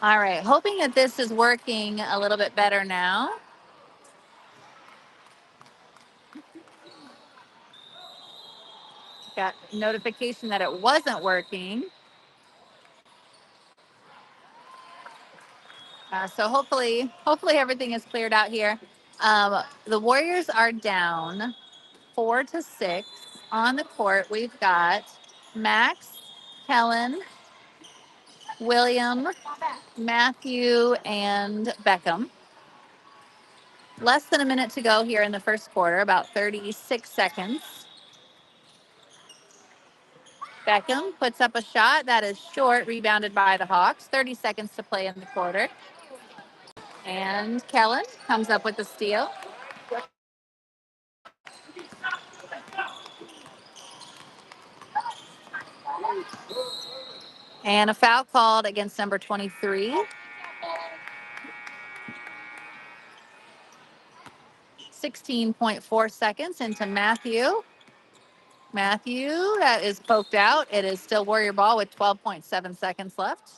All right, hoping that this is working a little bit better now. Got notification that it wasn't working. So hopefully everything is cleared out here. The Warriors are down 4-6 on the court. We've got Max, Kellen, William, Matthew, and Beckham. Less than a minute to go here in the first quarter, about 36 seconds. Beckham puts up a shot that is short, rebounded by the Hawks. 30 seconds to play in the quarter. And Kellen comes up with the steal. And a foul called against number 23. 16.4 seconds into Matthew. Matthew, that is poked out. It is still Warrior ball with 12.7 seconds left.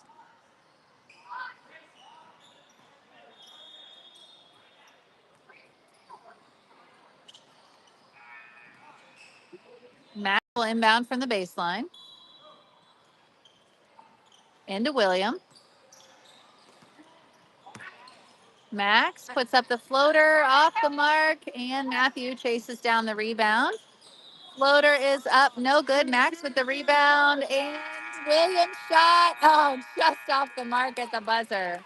Matt will inbound from the baseline. Into William. Max puts up the floater off the mark, and Matthew chases down the rebound. Floater is up, no good. Max with the rebound, and Williams shot. Oh, just off the mark at the buzzer.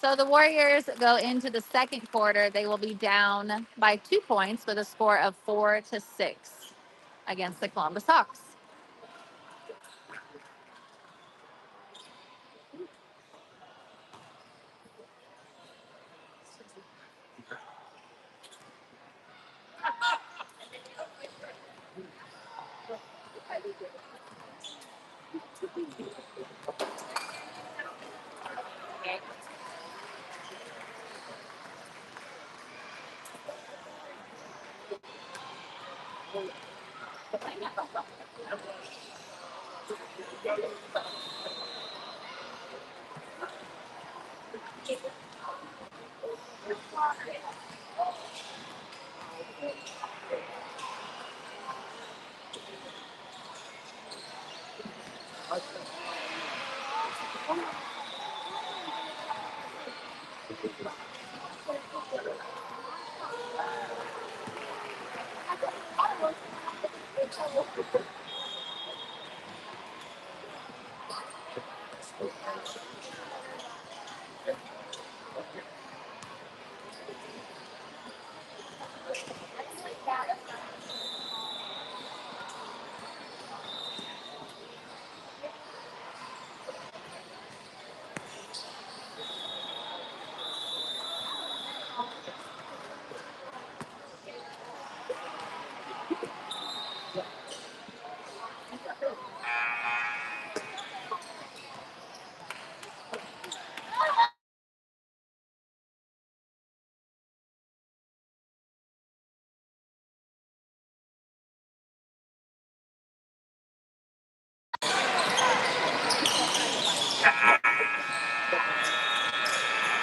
So the Warriors go into the second quarter. They will be down by 2 points with a score of 4-6 against the Columbus Hawks.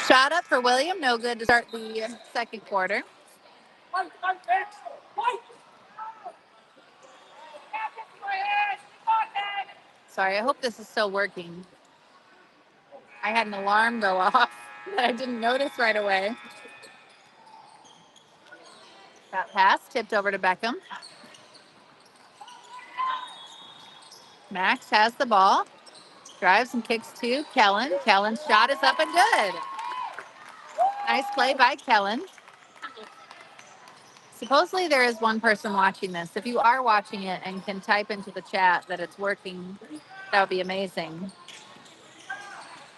Shot up for William, no good to start the second quarter. Sorry, I hope this is still working. I had an alarm go off that I didn't notice right away. That pass tipped over to Beckham. Max has the ball. Drives and kicks to Kellen. Kellen's shot is up and good. Nice play by Kellen. Supposedly there is one person watching this. If you are watching it and can type into the chat that it's working, that would be amazing.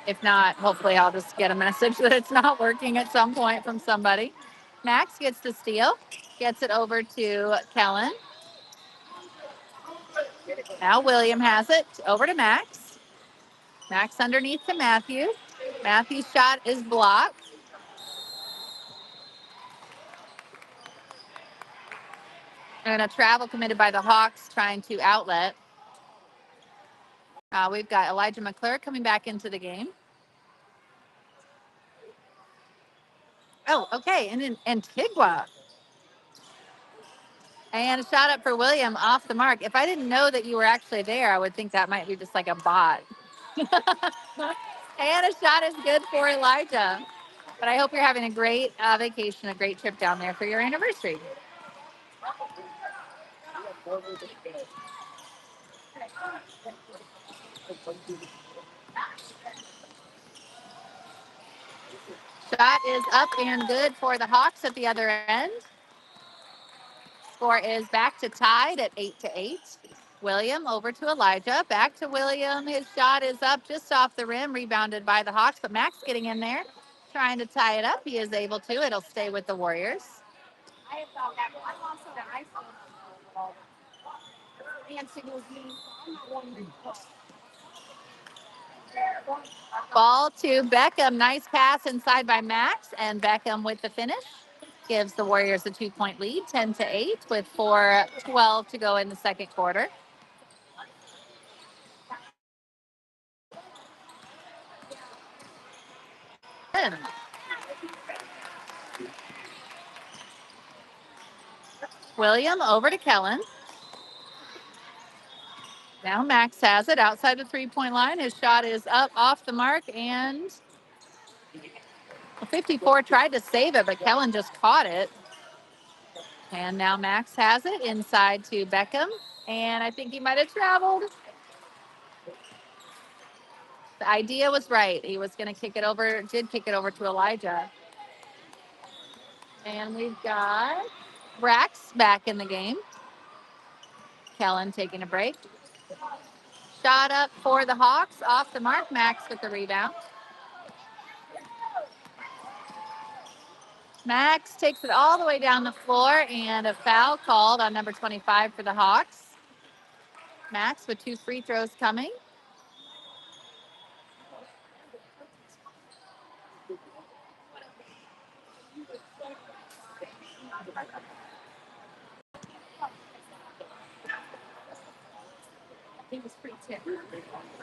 If not, hopefully I'll just get a message that it's not working at some point from somebody. Max gets the steal, gets it over to Kellen. Now William has it over to Max. Max underneath to Matthew. Matthew's shot is blocked. And a travel committed by the Hawks trying to outlet. We've got Elijah McClure coming back into the game. Oh, okay. And in Antigua. And a shot up for William off the mark. If I didn't know that you were actually there, I would think that might be just like a bot. And a shot is good for Elijah. But I hope you're having a great vacation, a great trip down there for your anniversary. Shot is up and good for the Hawks at the other end. Score is back to tied at 8-8. William over to Elijah. Back to William. His shot is up just off the rim, rebounded by the Hawks, but Max getting in there, trying to tie it up. He is able to. It'll stay with the Warriors. Ball to Beckham. Nice pass inside by Max, and Beckham with the finish. Gives the Warriors a 2-point lead, 10-8, with 4:12 to go in the second quarter. William over to Kellen. Now Max has it outside the 3-point line. His shot is up off the mark, and 54 tried to save it, but Kellen just caught it. And now Max has it inside to Beckham, and I think he might have traveled. The idea was right. He was going to kick it over, did kick it over to Elijah. And we've got Brax back in the game. Kellen taking a break. Shot up for the Hawks off the mark. Max with the rebound. Max takes it all the way down the floor, and a foul called on number 25 for the Hawks. Max with 2 free throws coming.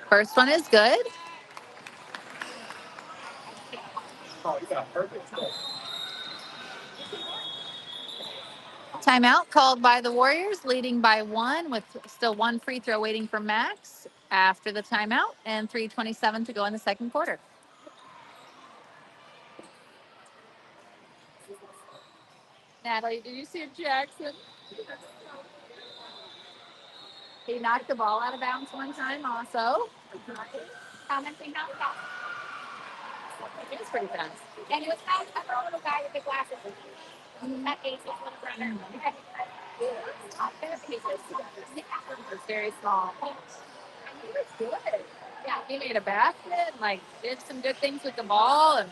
First one is good. Timeout called by the Warriors, leading by 1 with still 1 free throw waiting for Max after the timeout, and 3:27 to go in the second quarter. Natalie, did you see Jackson? He knocked the ball out of bounds one time also. Commenting how fast. It was pretty fast. And it was kind of a little guy with the glasses. That age was little brother. It's very small. He was good. Yeah, he made a basket, like did some good things with the ball, and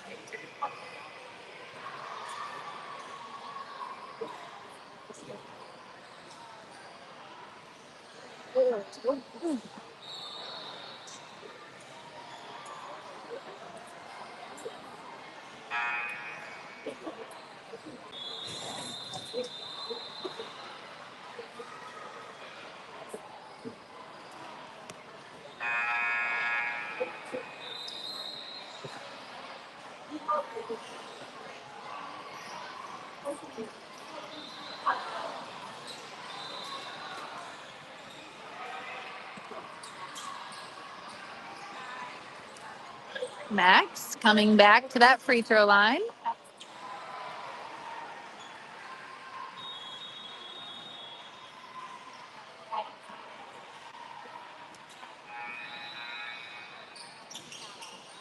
Max coming back to that free throw line.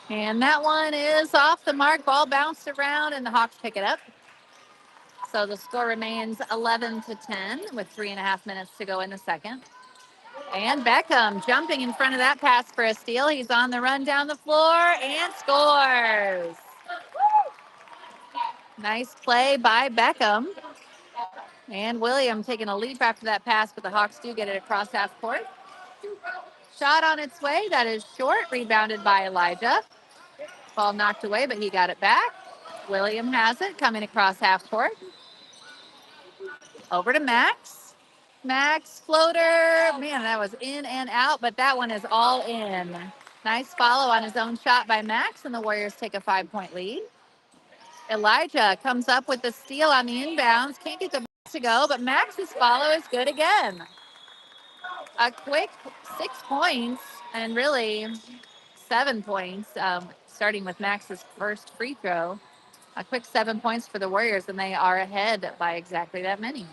And that one is off the mark. Ball bounced around, and the Hawks pick it up. So the score remains 11-10 with 3.5 minutes to go in the second. And Beckham jumping in front of that pass for a steal. He's on the run down the floor and scores. Nice play by Beckham. And William taking a leap after that pass, but the Hawks do get it across half court. Shot on its way. That is short. Rebounded by Elijah. Ball knocked away, but he got it back. William has it coming across half court. Over to Max. Max floater. Man, that was in and out, but that one is all in. Nice follow on his own shot by Max, and the Warriors take a 5-point lead. Elijah comes up with the steal on the inbounds. Can't get the to go, but Max's follow is good again. A quick 6 points and really 7 points, starting with Max's first free throw. A quick 7 points for the Warriors, and they are ahead by exactly that many.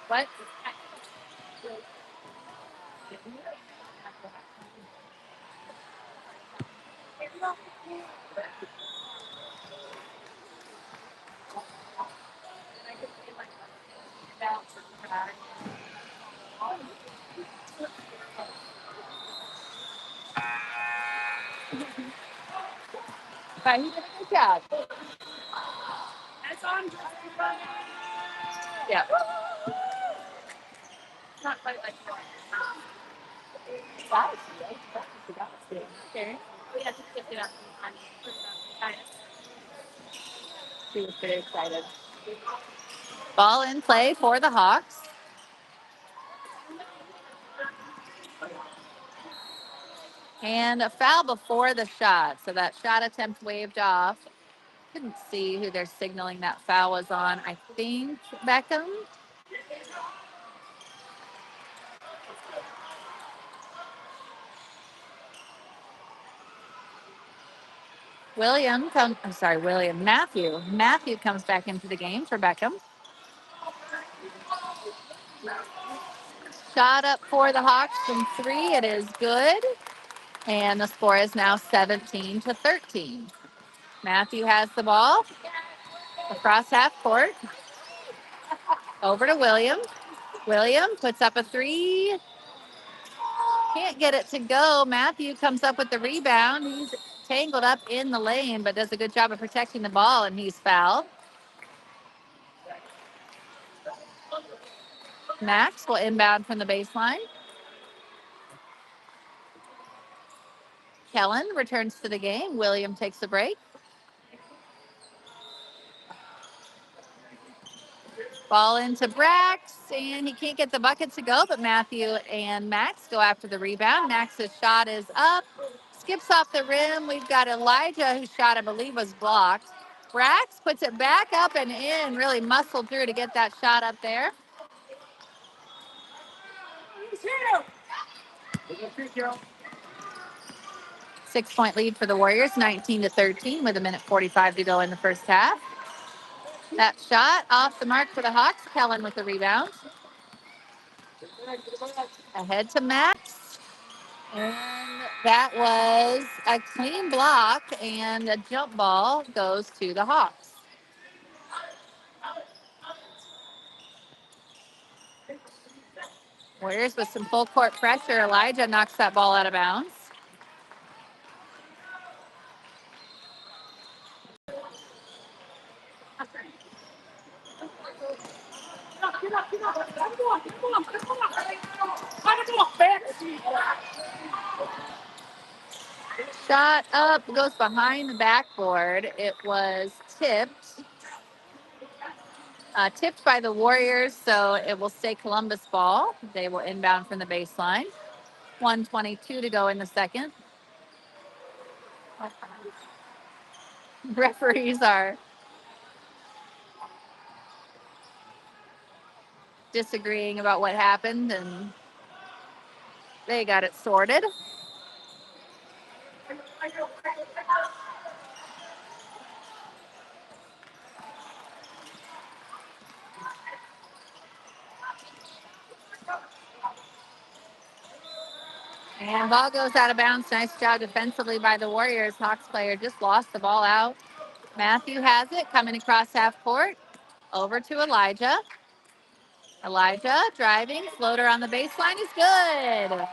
What? But he did a good job. Yeah. Not quite like that. Okay. She was very excited. Ball in play for the Hawks. And a foul before the shot. So that shot attempt waved off. Couldn't see who they're signaling that foul was on. I think Beckham. Matthew comes back into the game for Beckham. Shot up for the Hawks from 3. It is good. And the score is now 17-13. Matthew has the ball across half court. Over to William. William puts up a 3. Can't get it to go. Matthew comes up with the rebound. He's tangled up in the lane, but does a good job of protecting the ball, and he's fouled. Max will inbound from the baseline. Kellen returns to the game. William takes the break. Ball into Brax, and he can't get the bucket to go, but Matthew and Max go after the rebound. Max's shot is up, skips off the rim. We've got Elijah, whose shot, I believe, was blocked. Brax puts it back up and in, really muscled through to get that shot up there. 6-point lead for the Warriors, 19-13, with 1:45 to go in the first half. That shot off the mark for the Hawks. Kellen with the rebound. Ahead to Max. And that was a clean block, and a jump ball goes to the Hawks. Warriors with some full court pressure. Elijah knocks that ball out of bounds. Shot up, goes behind the backboard. It was tipped. Tipped by the Warriors, so it will stay Columbus ball. They will inbound from the baseline. 1:22 to go in the second. Referees are disagreeing about what happened, and they got it sorted. And ball goes out of bounds. Nice job defensively by the Warriors. Hawks player just lost the ball out. Matthew has it coming across half court. Over to Elijah. Elijah driving. Floater on the baseline is good.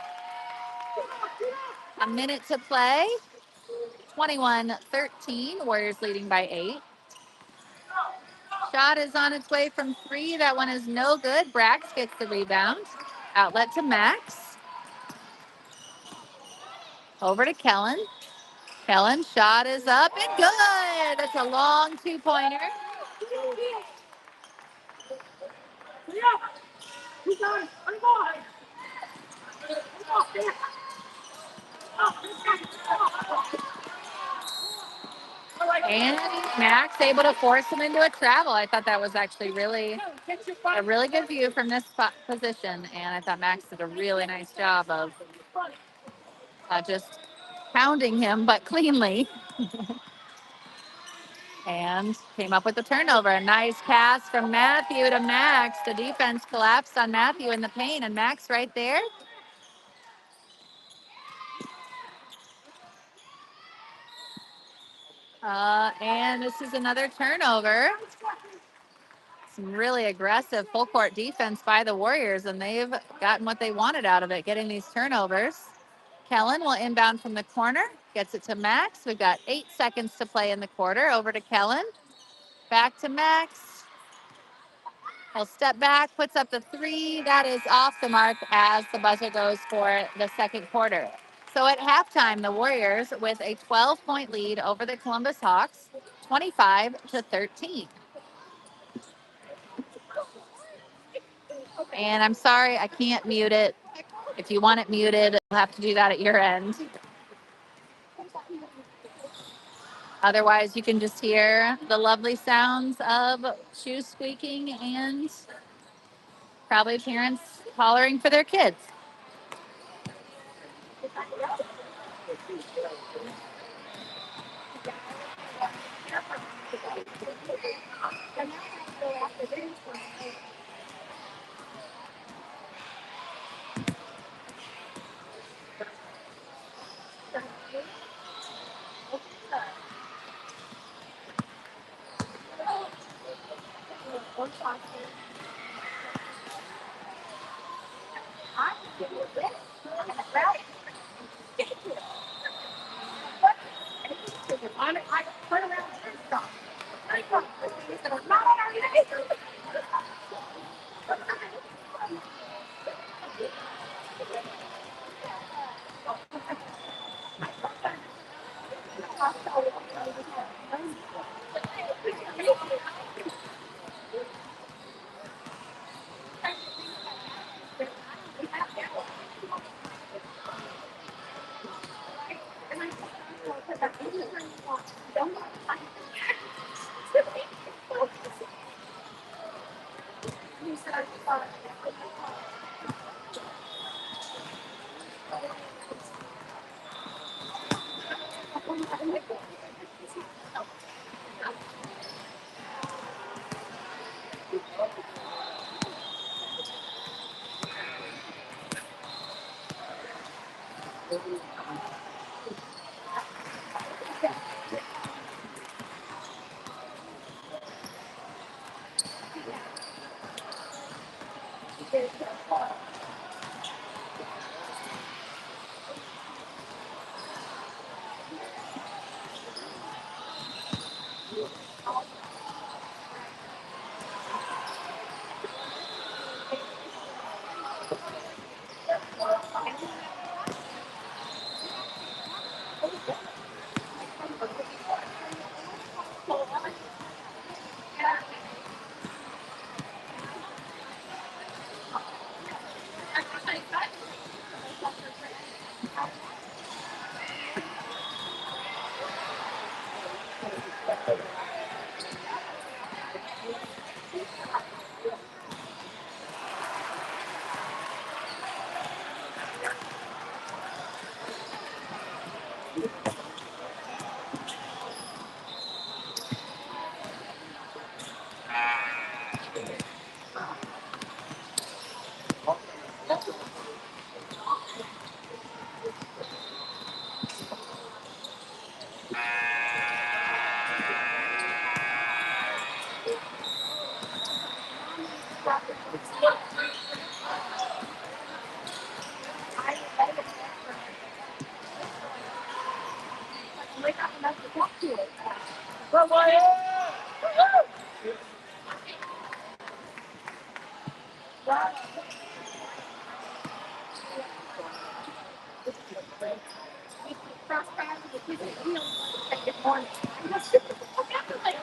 A minute to play. 21-13. Warriors leading by 8. Shot is on its way from 3. That one is no good. Brax gets the rebound. Outlet to Max. Over to Kellen. Kellen, shot is up and good. That's a long 2-pointer. And Max able to force him into a travel. I thought that was actually really a really good view from this spot position. And I thought Max did a really nice job of just pounding him, but cleanly. And came up with the turnover. A nice pass from Matthew to Max. The defense collapsed on Matthew in the paint, and Max right there. And this is another turnover. Some really aggressive full court defense by the Warriors, and they've gotten what they wanted out of it, getting these turnovers. Kellen will inbound from the corner, gets it to Max. We've got 8 seconds to play in the quarter. Over to Kellen. Back to Max. He'll step back, puts up the three. That is off the mark as the buzzer goes for the second quarter. So at halftime, the Warriors with a 12-point lead over the Columbus Hawks, 25-13. And I'm sorry, I can't mute it. If you want it muted, you'll have to do that at your end. Otherwise, you can just hear the lovely sounds of shoes squeaking and probably parents hollering for their kids.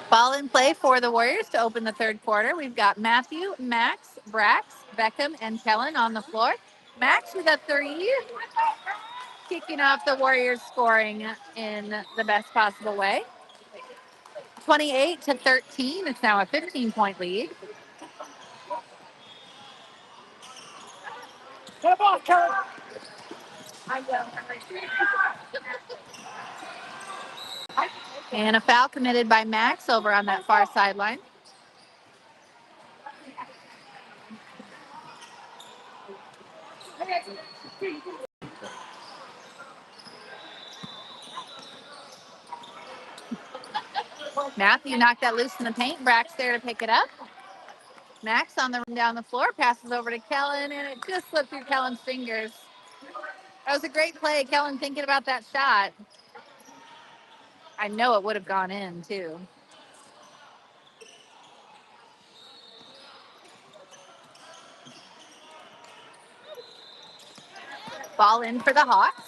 Ball in play for the Warriors to open the third quarter. We've got Matthew, Max, Brax, Beckham, and Kellen on the floor. Max with a three. kicking off the Warriors scoring in the best possible way. 28-13. It's now a 15-point lead. And a foul committed by Max over on that far sideline. Matthew knocked that loose in the paint. Brack's there to pick it up. Max on the run down the floor, passes over to Kellen, and it just slipped through Kellen's fingers. That was a great play. Kellen thinking about that shot. I know it would have gone in, too. Ball in for the Hawks.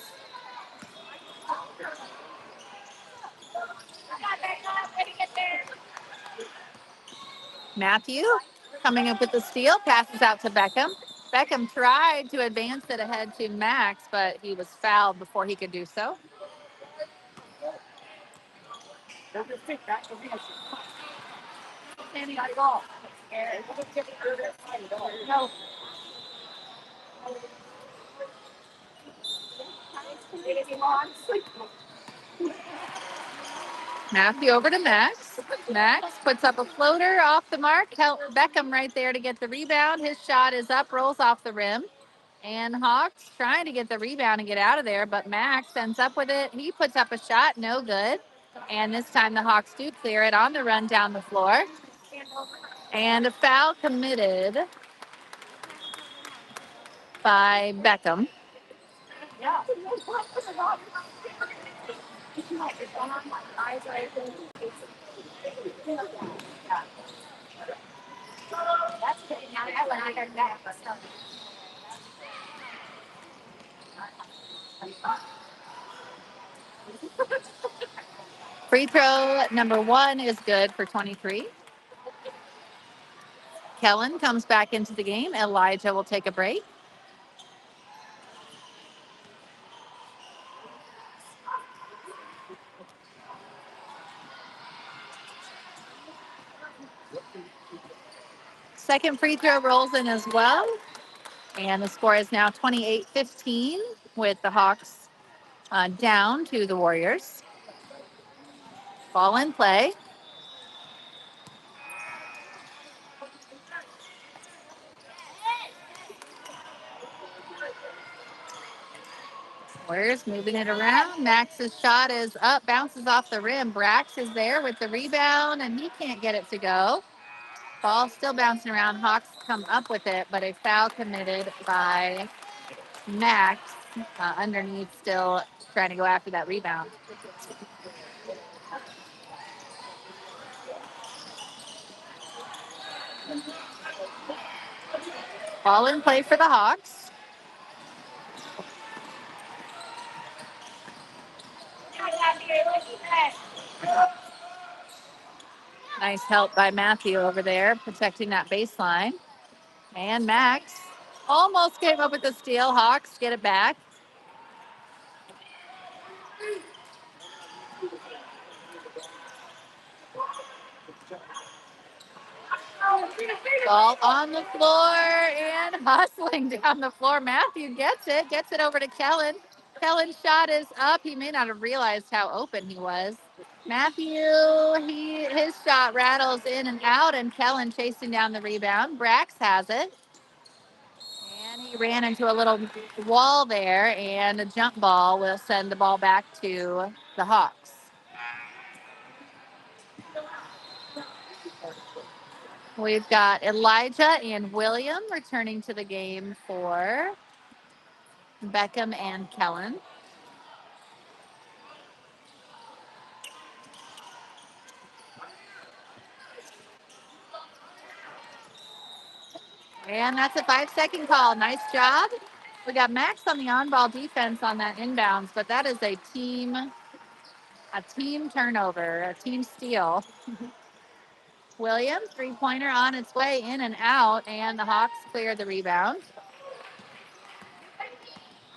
Matthew coming up with the steal, passes out to Beckham. Beckham tried to advance it ahead to Max, but he was fouled before he could do so. Matthew over to Max. Max puts up a floater off the mark. Beckham right there to get the rebound. His shot is up, rolls off the rim. And Hawks trying to get the rebound and get out of there, but Max ends up with it. He puts up a shot, no good. And this time the Hawks do clear it on the run down the floor. And a foul committed by Beckham. Free throw number 1 is good for 23. Kellen comes back into the game. Elijah will take a break. Second free throw rolls in as well. And the score is now 28-15 with the Hawks down to the Warriors. Ball in play. Warriors moving it around. Max's shot is up, bounces off the rim. Brax is there with the rebound, and he can't get it to go. Ball still bouncing around. Hawks come up with it, but a foul committed by Max underneath, still trying to go after that rebound. Ball in play for the Hawks. Nice help by Matthew over there, protecting that baseline. And Max almost came up with the steal. Hawks get it back. Ball on the floor and hustling down the floor. Matthew gets it over to Kellen. Kellen's shot is up. He may not have realized how open he was. Matthew, his shot rattles in and out, and Kellen chasing down the rebound. Brax has it. And he ran into a little wall there, and a jump ball will send the ball back to the Hawks. We've got Elijah and William returning to the game for Beckham and Kellen. And that's a 5-second call. Nice job. We got Max on the on-ball defense on that inbounds, but that is a team turnover, a team steal. Williams, three-pointer on its way in and out, and the Hawks clear the rebound.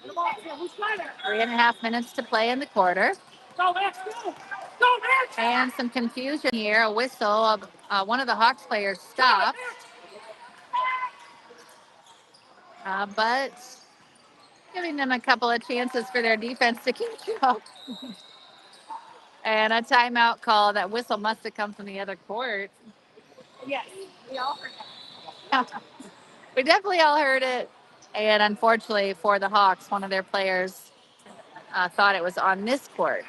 3.5 minutes to play in the quarter. And some confusion here. A whistle. One of the Hawks players stopped. But giving them a couple of chances for their defense to catch up. And a timeout call. That whistle must have come from the other court. Yes, we all heard it. We definitely all heard it. And unfortunately for the Hawks, one of their players thought it was on this court.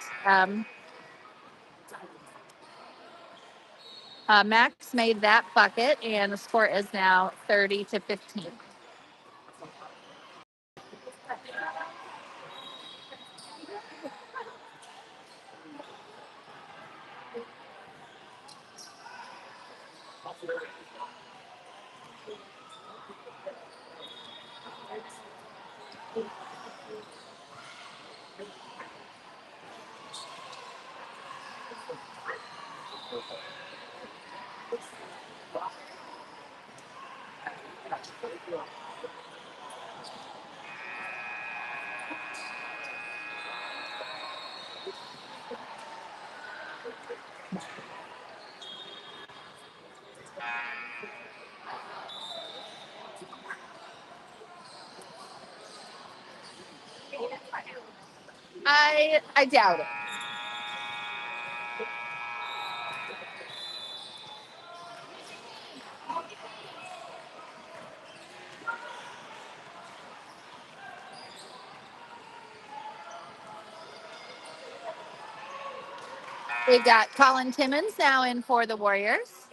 Max made that bucket, and the score is now 30-15. I doubt it. We've got Colin Timmons now in for the Warriors.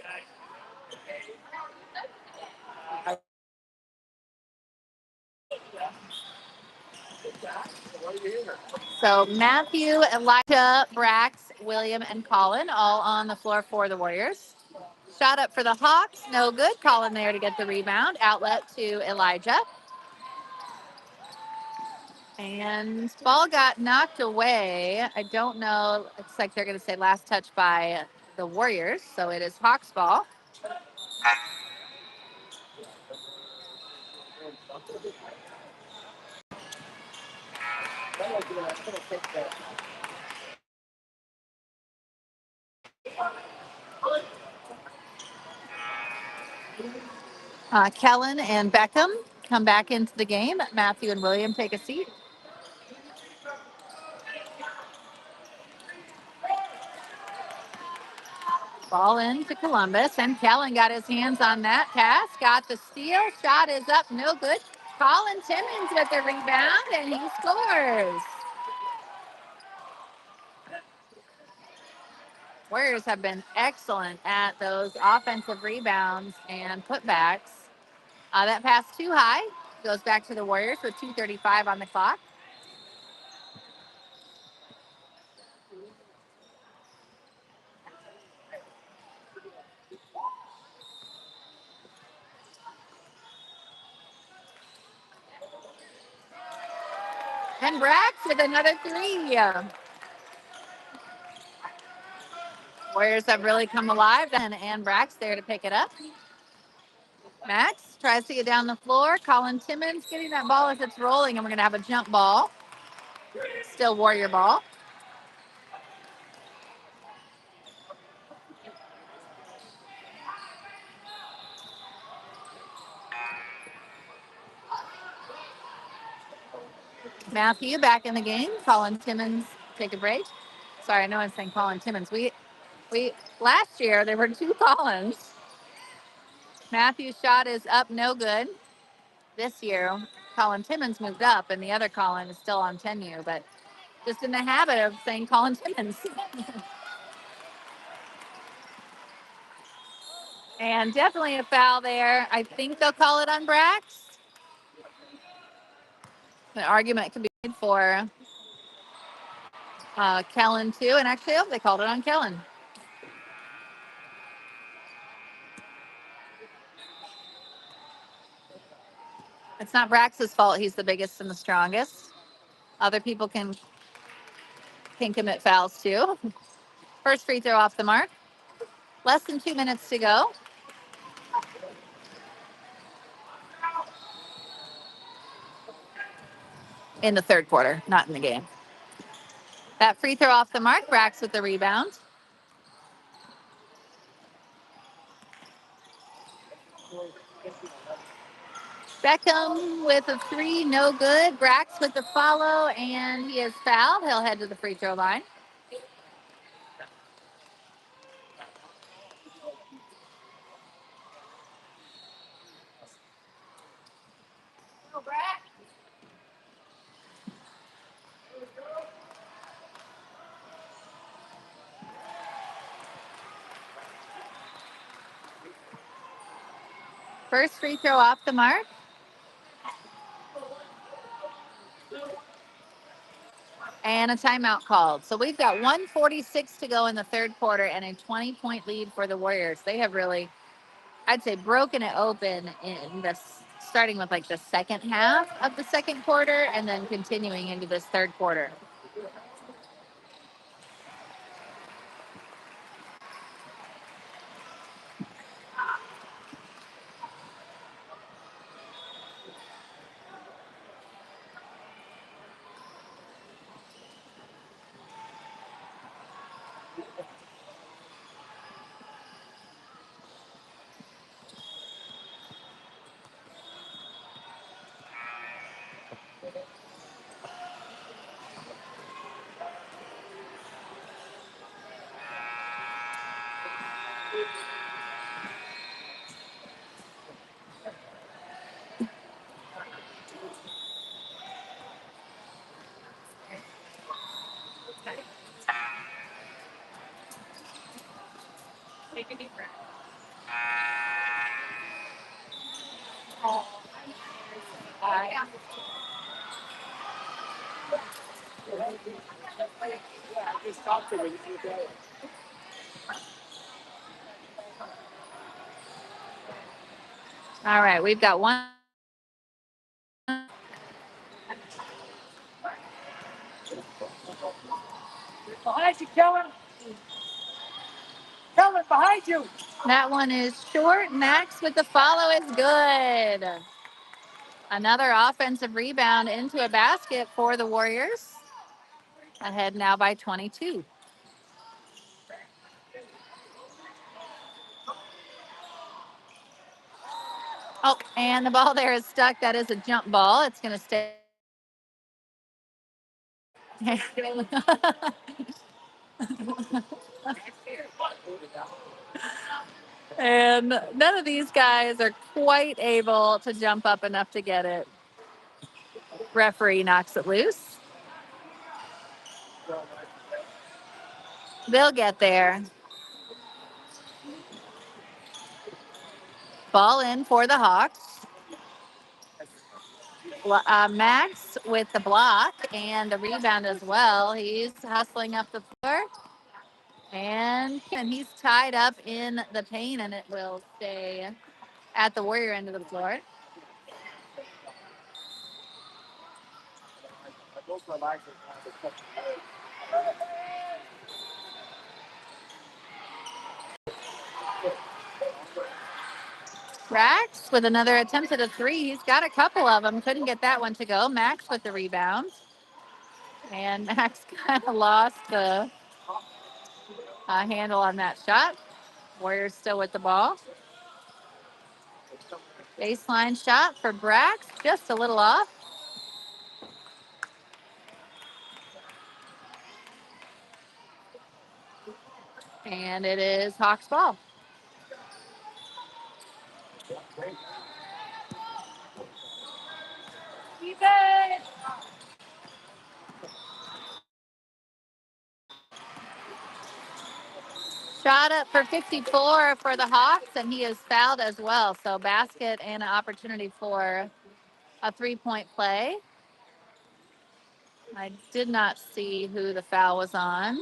So Matthew, Elijah, Brax, William, and Colin all on the floor for the Warriors. Shot up for the Hawks, no good. Colin there to get the rebound. Outlet to Elijah. And ball got knocked away. I don't know. Looks like they're going to say last touch by the Warriors. So it is Hawks ball. Kellen and Beckham come back into the game. Matthew and William take a seat. Ball into Columbus, and Kellen got his hands on that pass, got the steal. Shot is up, no good. Colin Timmons with the rebound, and he scores. Warriors have been excellent at those offensive rebounds and putbacks. That pass too high goes back to the Warriors with 2:35 on the clock. And Brax with another three. Warriors have really come alive, and Brax there to pick it up. Max tries to get down the floor. Colin Timmons getting that ball as it's rolling, and we're going to have a jump ball. Still Warrior ball. Matthew back in the game. Colin Timmons take a break. Sorry, I know I'm saying Colin Timmons. We last year there were two Collins. Matthew's shot is up, no good. This year, Colin Timmons moved up, and the other Colin is still on 10U, but just in the habit of saying Colin Timmons. And definitely a foul there. I think they'll call it on Brax. The argument could be made for Kellen too, and actually, I hope they called it on Kellen. It's not Brax's fault. He's the biggest and the strongest. Other people can commit fouls too. First free throw off the mark. Less than 2 minutes to go. in the third quarter, not in the game. That free throw off the mark. Brax with the rebound. Beckham with a three, no good. Brax with the follow, and he is fouled. He'll head to the free throw line. First free throw off the mark. And a timeout called. So we've got 1:46 to go in the third quarter and a 20-point lead for the Warriors. They have really, I'd say, broken it open in this, starting with like the second half of the second quarter and then continuing into this third quarter. Take a deep breath. All right, we've got one. Behind you, Kellen. Kellen, behind you. That one is short. Max with the follow is good. Another offensive rebound into a basket for the Warriors. Ahead now by 22. Oh, and the ball there is stuck. That is a jump ball. It's going to stay. And none of these guys are quite able to jump up enough to get it. Referee knocks it loose. They'll get there. Ball in for the Hawks. Max with the block and the rebound as well. He's hustling up the floor. And he's tied up in the paint, and it will stay at the Warrior end of the floor. Brax with another attempt at a three. He's got a couple of them. Couldn't get that one to go. Max with the rebound. And Max kind of lost the handle on that shot. Warriors still with the ball. Baseline shot for Brax. Just a little off. And it is Hawks ball. Shot up for 54 for the Hawks, and he is fouled as well. So basket and an opportunity for a three-point play. I did not see who the foul was on.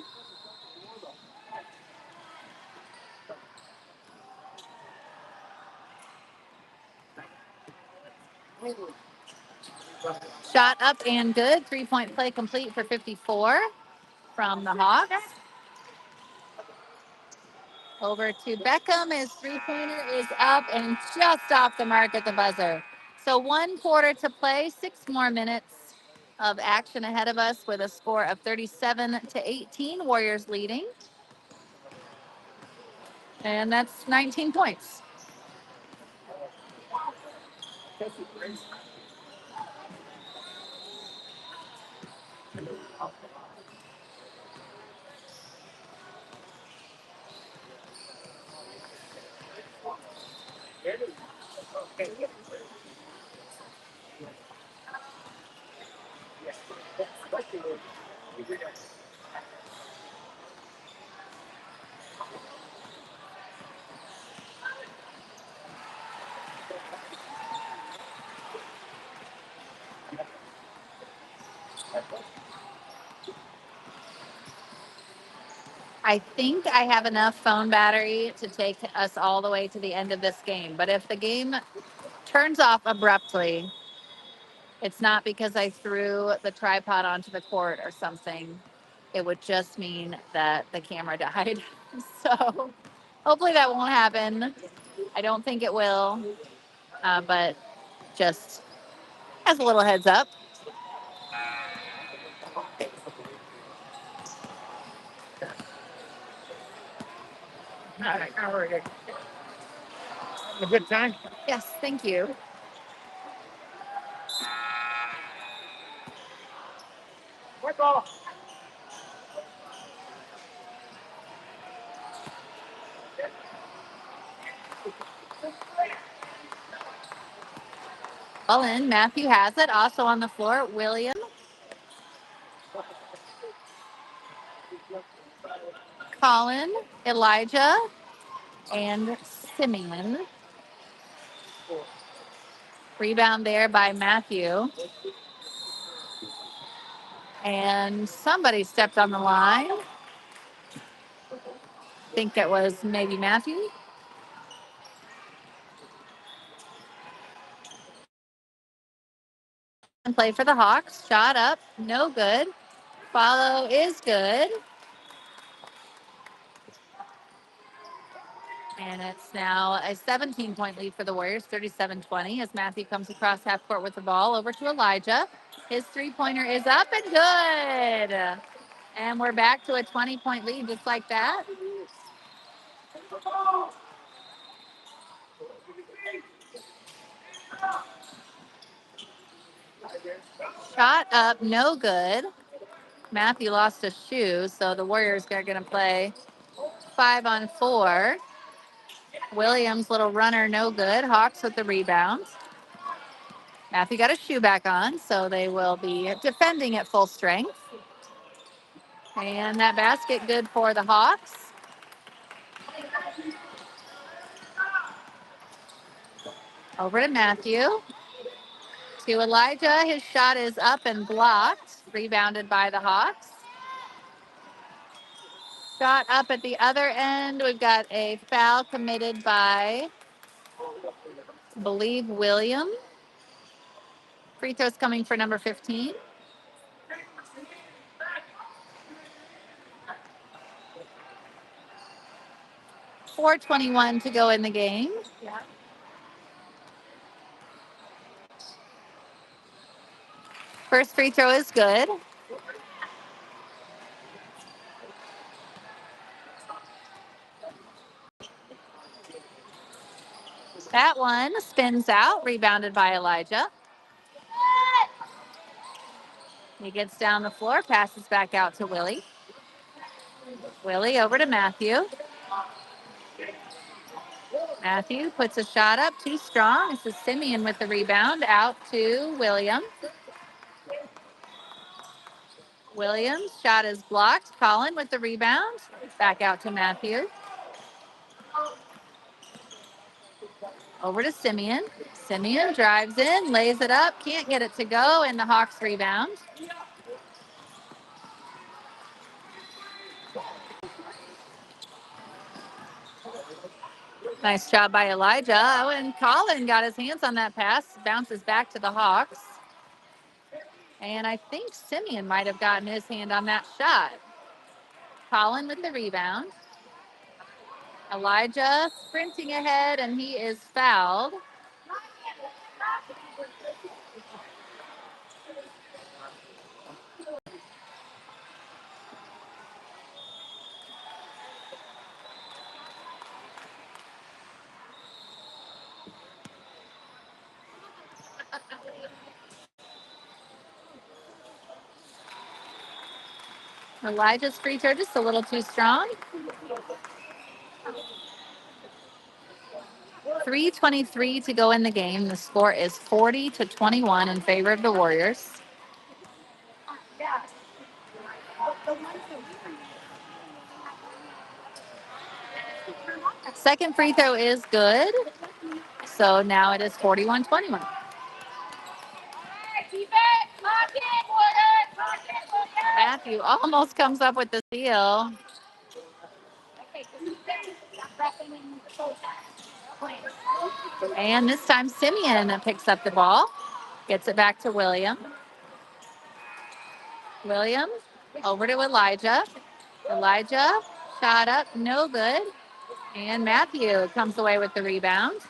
Shot up and good. Three-point play complete for 54 from the Hawks. Over to Beckham. His three-pointer is up and just off the mark at the buzzer. So 1 quarter to play, 6 more minutes. of action ahead of us with a score of 37-18, Warriors leading. And that's 19 points. I think I have enough phone battery to take us all the way to the end of this game. But if the game turns off abruptly, it's not because I threw the tripod onto the court or something. It would just mean that the camera died. So hopefully that won't happen. I don't think it will, but just as a little heads up. All right, now we're good. Having a good time? Yes, thank you. What ball? Cullen, Matthew has it. Also on the floor, William. Colin, Elijah, and Simeon. Rebound there by Matthew. And somebody stepped on the line. I think it was maybe Matthew. And play for the Hawks. Shot up, no good. Follow is good. And it's now a 17-point lead for the Warriors, 37-20, as Matthew comes across half court with the ball over to Elijah. His three-pointer is up and good. And we're back to a 20-point lead just like that. Shot up, no good. Matthew lost a shoe, so the Warriors are going to play 5-on-4. Williams, little runner, no good. Hawks with the rebound. Matthew got his shoe back on, so they will be defending at full strength. And that basket good for the Hawks. Over to Matthew. To Elijah. His shot is up and blocked. Rebounded by the Hawks. Shot up at the other end. We've got a foul committed by, I believe, William. Free throws coming for number 15. 4:21 to go in the game. First free throw is good. That one spins out, rebounded by Elijah. He gets down the floor, passes back out to Willie. Willie over to Matthew. Matthew puts a shot up, too strong. This is Simeon with the rebound, out to William. Williams' shot is blocked. Colin with the rebound, back out to Matthew. Over to Simeon. Simeon drives in, lays it up, can't get it to go, and the Hawks rebound. Nice job by Elijah. Oh, and Colin got his hands on that pass, bounces back to the Hawks. And I think Simeon might have gotten his hand on that shot. Colin with the rebound. Elijah sprinting ahead, and he is fouled. Elijah's free throw just a little too strong. 3:23 to go in the game. The score is 40-21 in favor of the Warriors. Second free throw is good. So now it is 41-21. Matthew almost comes up with the steal. And this time Simeon picks up the ball, gets it back to William. William over to Elijah. Elijah shot up, no good. And Matthew comes away with the rebound.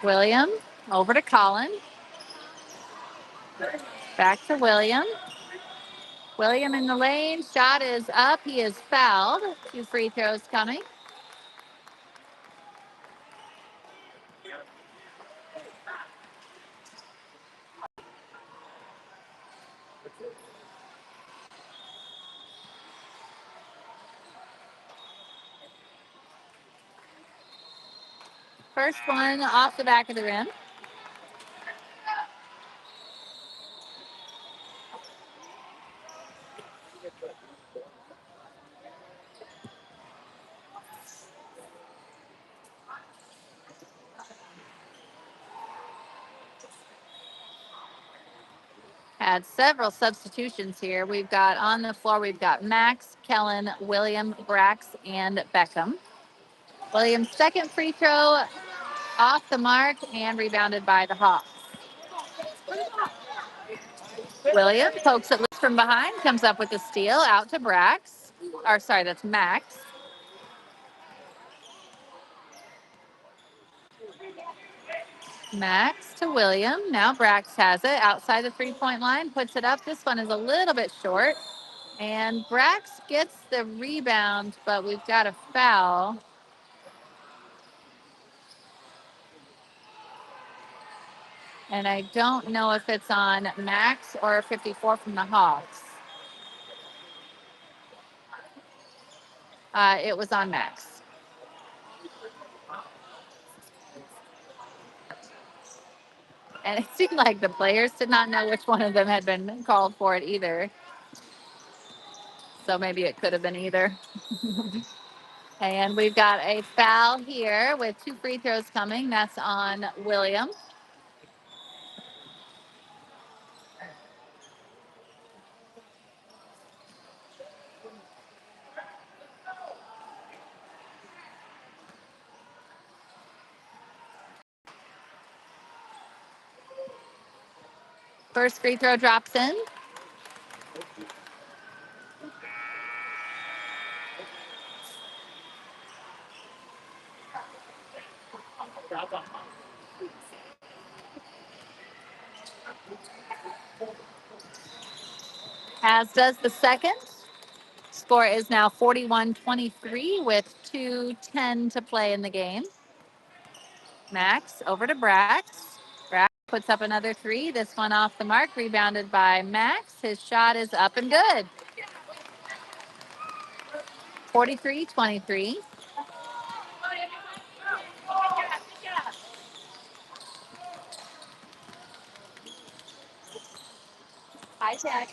William over to Colin. Back to William. William in the lane. Shot is up. He is fouled. 2 free throws coming. First one off the back of the rim. Had several substitutions here. We've got on the floor, we've got Max, Kellen, William, Brax, and Beckham. William's second free throw off the mark and rebounded by the Hawks. William pokes it loose from behind, comes up with the steal out to Brax. Or sorry, that's Max. Max to William. Now Brax has it outside the 3-point line, puts it up. This one is a little bit short. And Brax gets the rebound, but we've got a foul. And I don't know if it's on Max or 54 from the Hawks. It was on Max. And it seemed like the players did not know which one of them had been called for it either. So maybe it could have been either. And we've got a foul here with 2 free throws coming. That's on William. First free throw drops in. As does the second. Score is now 41-23 with 2:10 to play in the game. Max over to Brax. Brax puts up another 3. This one off the mark, rebounded by Max. His shot is up and good. 43-23. Hi, Jack.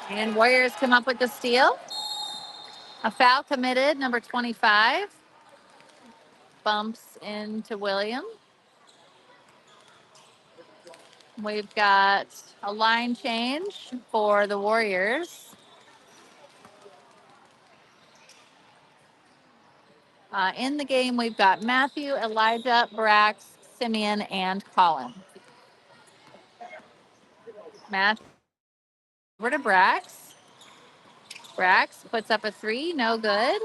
And Warriors come up with the steal. A foul committed, number 25. Bumps into William. We've got a line change for the Warriors. In the game, we've got Matthew, Elijah, Brax, Simeon, and Colin. Matthew over to Brax. Brax puts up a 3, no good.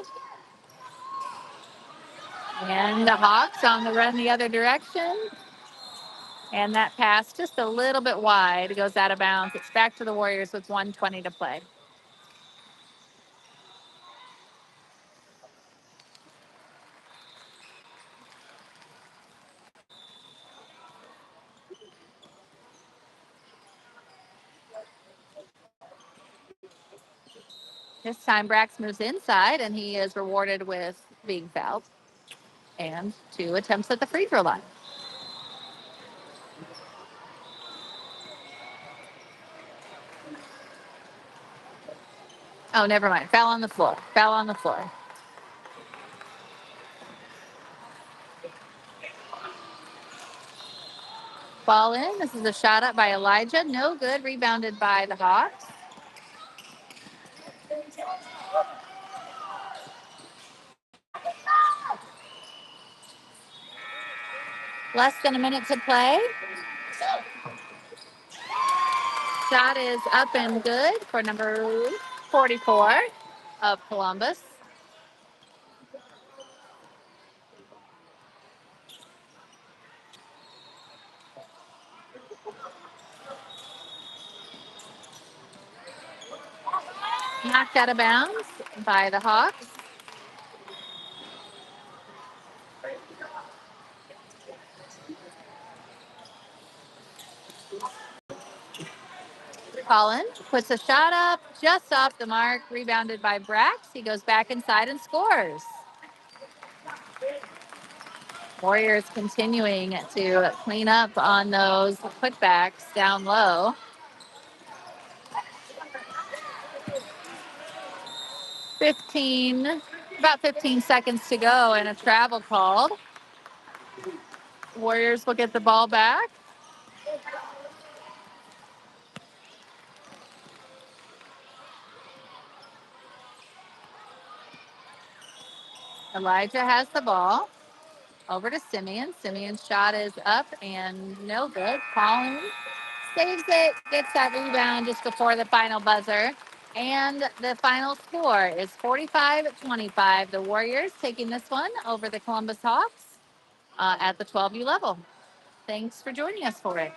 And the Hawks on the run the other direction. And that pass just a little bit wide, goes out of bounds. It's back to the Warriors with 1:20 to play. This time Brax moves inside and he is rewarded with being fouled and 2 attempts at the free throw line. Oh, never mind. Foul on the floor. Foul on the floor. Ball in. This is a shot up by Elijah. No good. Rebounded by the Hawks. Less than a minute to play. Shot is up and good for number 44 of Columbus. Knocked out of bounds by the Hawks. Collins puts a shot up just off the mark, rebounded by Brax. He goes back inside and scores. Warriors continuing to clean up on those putbacks down low. about 15 seconds to go and a travel called. Warriors will get the ball back. Elijah has the ball. Over to Simeon. Simeon's shot is up and no good. Collins saves it, gets that rebound just before the final buzzer. And the final score is 45-25. The Warriors taking this one over the Columbus Hawks at the 12U level. Thanks for joining us for it.